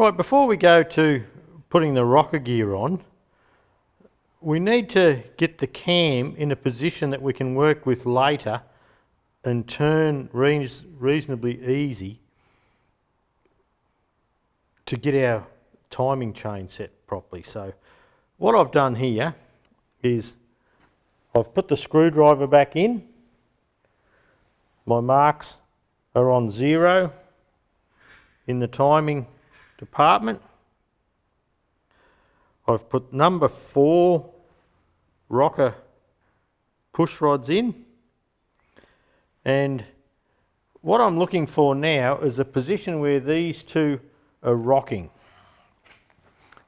Right, before we go to putting the rocker gear on, we need to get the cam in a position that we can work with later and turn reasonably easy to get our timing chain set properly. So what I've done here is I've put the screwdriver back in. My marks are on 0 in the timing department. I've put number 4 rocker push rods in, and what I'm looking for now is a position where these two are rocking.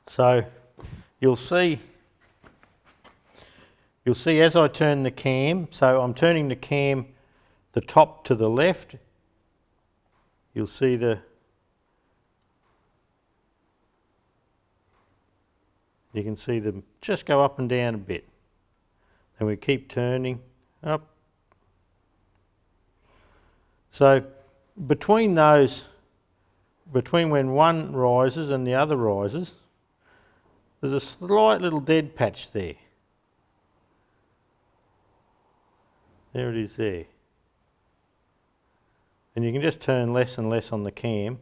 So you'll see as I turn the cam, so I'm turning the cam the top to the left, you'll see you can see them just go up and down a bit. And we keep turning up. So between when one rises and the other rises, there's a slight little dead patch there. There it is there. And you can just turn less and less on the cam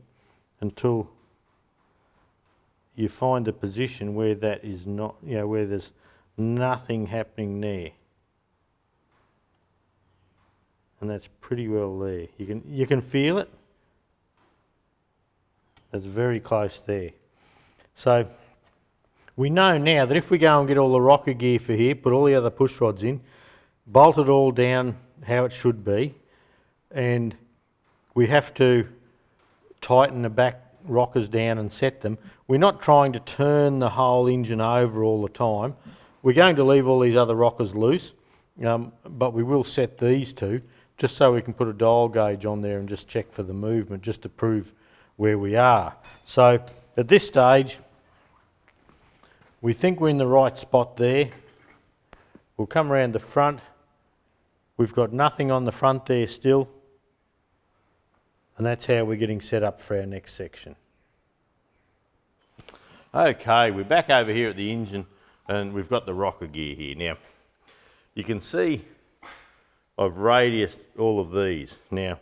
until you find the position where that is not, where there's nothing happening there. And that's pretty well there. You can feel it. That's very close there. So we know now that if we go and get all the rocker gear for here, put all the other push rods in, bolt it all down how it should be, and we have to tighten the back rockers down and set them. We're not trying to turn the whole engine over all the time. We're going to leave all these other rockers loose, but we will set these two just so we can put a dial gauge on there and just check for the movement, just to prove where we are. So at this stage, we think we're in the right spot there. We'll come around the front. We've got nothing on the front there still. And that's how we're getting set up for our next section. Okay, we're back over here at the engine and we've got the rocker gear here. Now, you can see I've radiused all of these. Now,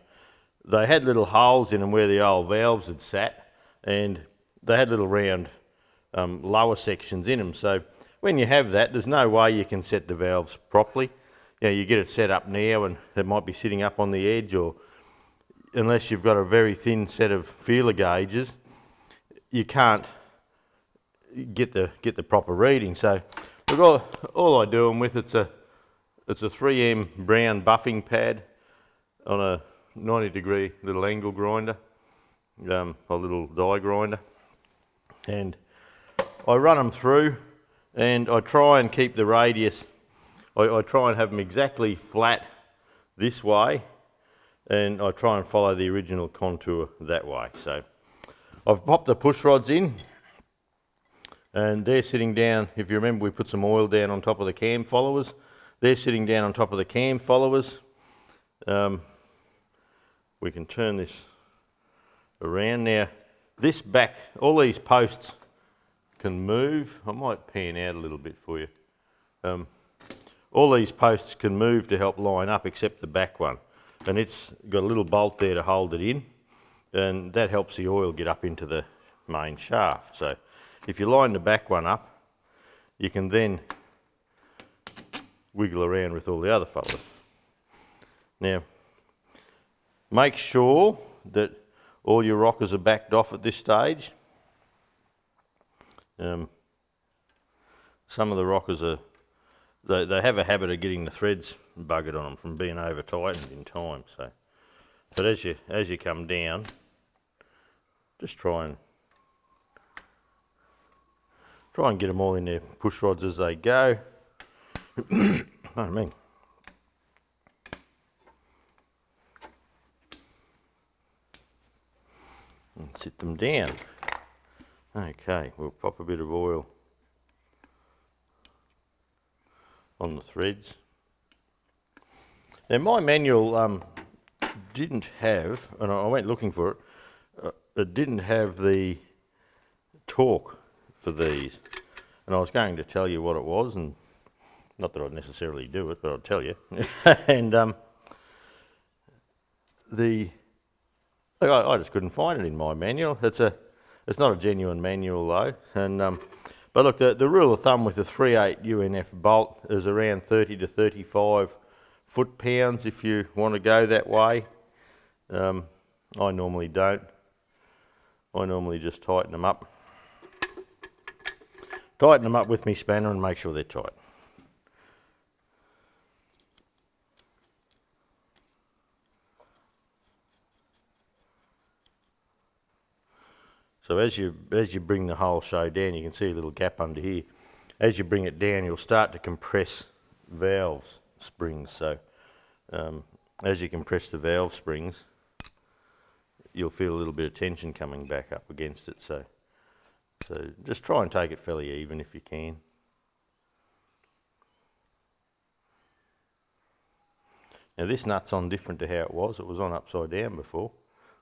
they had little holes in them where the old valves had sat, and they had little round lower sections in them. So when you have that, there's no way you can set the valves properly. You get it set up now and it might be sitting up on the edge, or unless you've got a very thin set of feeler gauges, you can't get the proper reading. So all I do them with, it's a 3M brown buffing pad on a 90-degree little angle grinder, a little die grinder, and I run them through, and I try and keep the radius. I try and have them exactly flat this way, and I try and follow the original contour that way. So I've popped the push rods in, and they're sitting down. If you remember, we put some oil down on top of the cam followers. They're sitting down on top of the cam followers. We can turn this around now. This back, all these posts can move. I might pan out a little bit for you. All these posts can move to help line up, except the back one. And it's got a little bolt there to hold it in, and that helps the oil get up into the main shaft. So if you line the back one up, you can then wiggle around with all the other fellas. Now, make sure that all your rockers are backed off at this stage. Some of the rockers they have a habit of getting the threads buggered on them from being over tightened in time. So, but as you come down, just try and get them all in their push rods as they go. Pardon me. And sit them down. Okay, we'll pop a bit of oil on the threads. Now my manual didn't have, and I went looking for it, it didn't have the torque for these. And I was going to tell you what it was, and not that I'd necessarily do it, but I'll tell you. And I just couldn't find it in my manual. It's not a genuine manual though. And but look, the rule of thumb with the 3/8 UNF bolt is around 30 to 35 foot-pounds if you want to go that way. I normally don't. I normally just tighten them up. Tighten them up with my spanner and make sure they're tight. So as you bring the whole show down, you can see a little gap under here. As you bring it down, you'll start to compress valves springs. So as you compress the valve springs, you'll feel a little bit of tension coming back up against it. So just try and take it fairly even if you can. Now this nut's on different to how it was. It was on upside down before.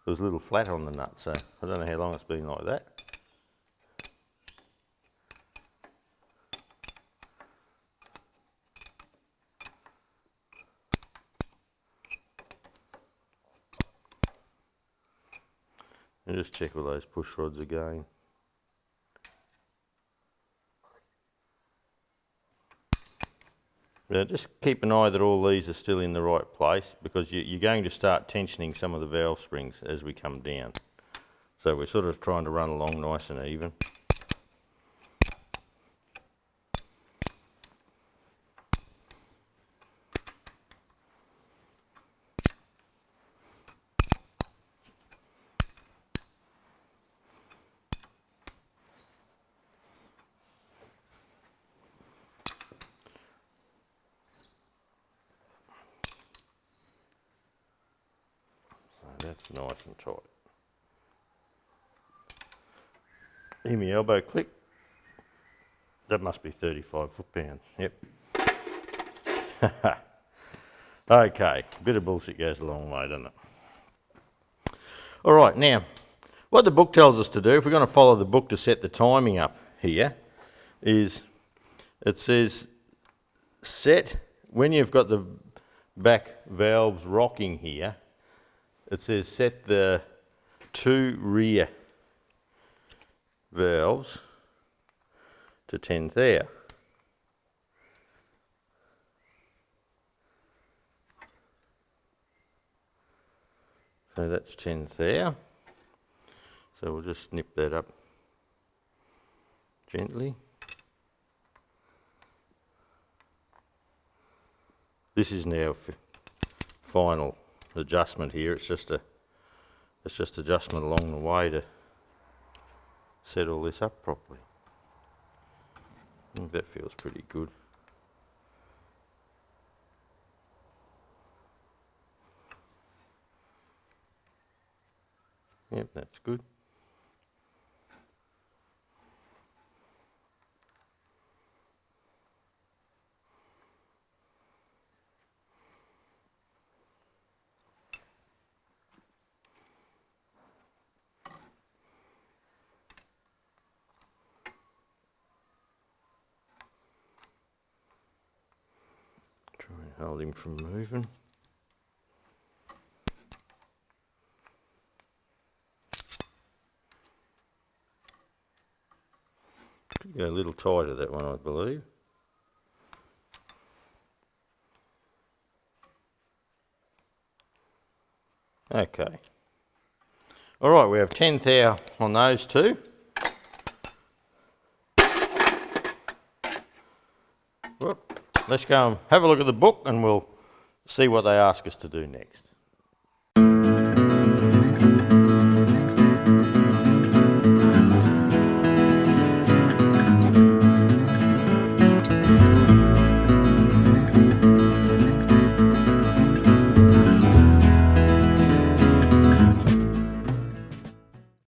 There was a little flat on the nut, so I don't know how long it's been like that. And just check all those push rods again. Now just keep an eye that all these are still in the right place, because you're going to start tensioning some of the valve springs as we come down. So we're sort of trying to run along nice and even. That's nice and tight. Hear me elbow click? That must be 35 foot-pounds, yep. Okay, a bit of bullshit goes a long way, doesn't it? All right, now, what the book tells us to do, if we're going to follow the book to set the timing up here, is it says set, when you've got the back valves rocking here, it says set the 2 rear valves to 10 thou. So that's 10 thou. So we'll just snip that up gently. This is now final adjustment here. It's just adjustment along the way to set all this up properly. I think that feels pretty good. Yep, that's good. Try and hold him from moving. Could go a little tighter, that one, I believe. Okay. All right, we have 10 thou on those two. Whoop. Let's go and have a look at the book and we'll see what they ask us to do next.